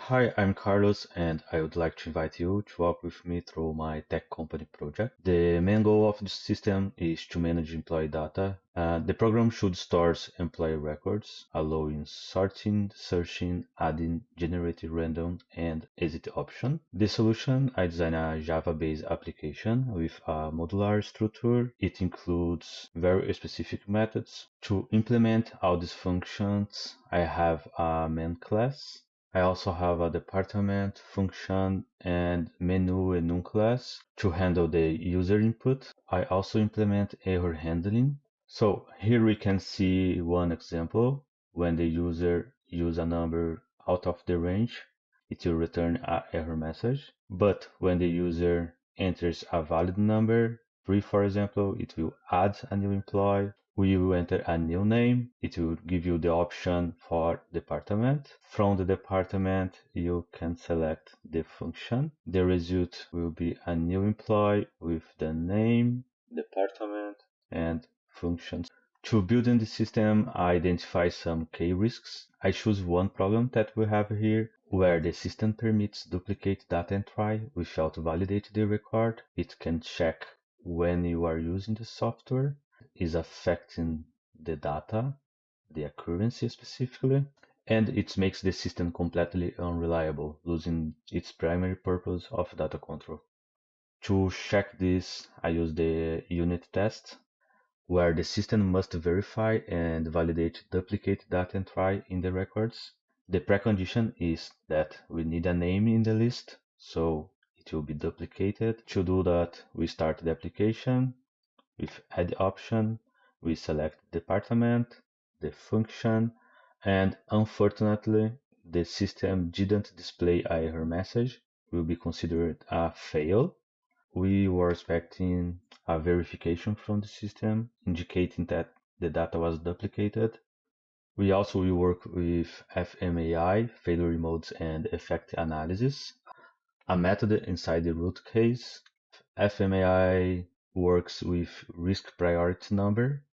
Hi, I'm Carlos, and I would like to invite you to walk with me through my tech company project. The main goal of the system is to manage employee data. The program should store employee records, allowing sorting, searching, adding, generating random, and exit option. The solution, I designed a Java-based application with a modular structure. It includes very specific methods. To implement all these functions, I have a main class. I also have a department, function, and menu Enum class to handle the user input. I also implement error handling. So here we can see one example. When the user uses a number out of the range, it will return an error message. But when the user enters a valid number, 3 for example, it will add a new employee. We will enter a new name. It will give you the option for department. From the department, you can select the function. The result will be a new employee with the name, department, and functions. To build in the system, I identify some key risks. I choose one problem that we have here, where the system permits duplicate data entry without validating the record. It can check when you are using the software, is affecting the data, the accuracy specifically, and it makes the system completely unreliable, losing its primary purpose of data control. To check this, I use the unit test, where the system must verify and validate duplicate data entry in the records. The precondition is that we need a name in the list, so it will be duplicated. To do that, we start the application with add option, we select department, the function, and unfortunately, the system didn't display a error message, will be considered a fail. We were expecting a verification from the system indicating that the data was duplicated. We also will work with FMEA, failure modes and effect analysis, a method inside the root case. FMEA works with risk priority number.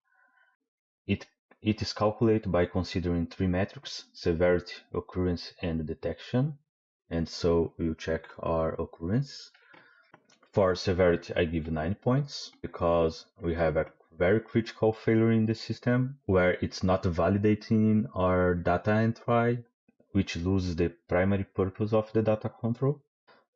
It is calculated by considering 3 metrics: severity, occurrence, and detection. And so we'll check our occurrence. For severity, I give 9 points because we have a very critical failure in the system where it's not validating our data entry, which loses the primary purpose of the data control.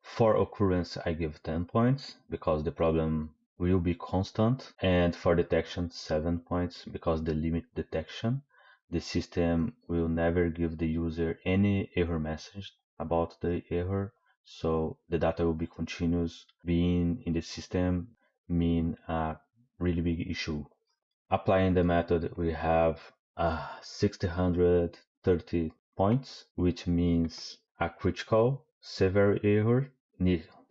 For occurrence, I give 10 points because the problem will be constant. And for detection, 7 points because the limit detection. The system will never give the user any error message about the error. So the data will be continuous. Being in the system mean a really big issue. Applying the method, we have 630 points, which means a critical severe error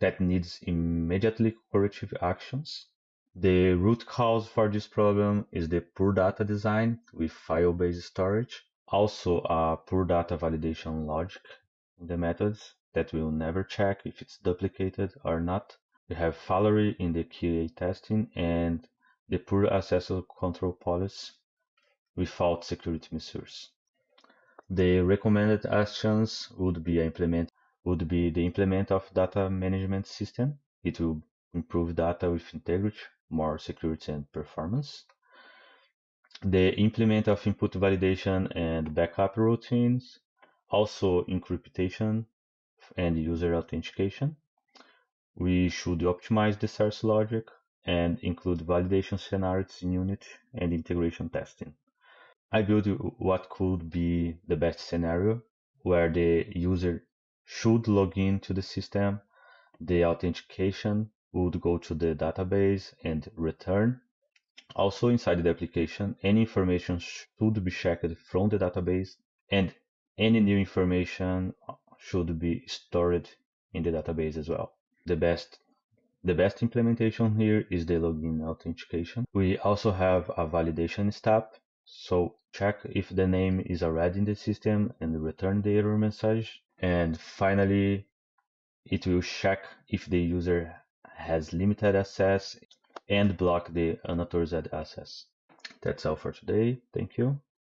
that needs immediately corrective actions. The root cause for this problem is the poor data design with file-based storage, also a poor data validation logic in the methods that will never check if it's duplicated or not. We have failure in the QA testing and the poor access control policy without security measures. The recommended actions would be the implement of data management system. It will improve data with integrity, more security and performance. The implement of input validation and backup routines, also encryption and user authentication. We should optimize the source logic and include validation scenarios in unit and integration testing. I built what could be the best scenario, where the user should log in to the system, the authentication would go to the database and return. Also inside the application, any information should be checked from the database, and any new information should be stored in the database as well. The best implementation here is the login authentication. We also have a validation step, so check if the name is already in the system and return the error message. And finally, it will check if the user has limited access and block the unauthorized access. That's all for today. Thank you.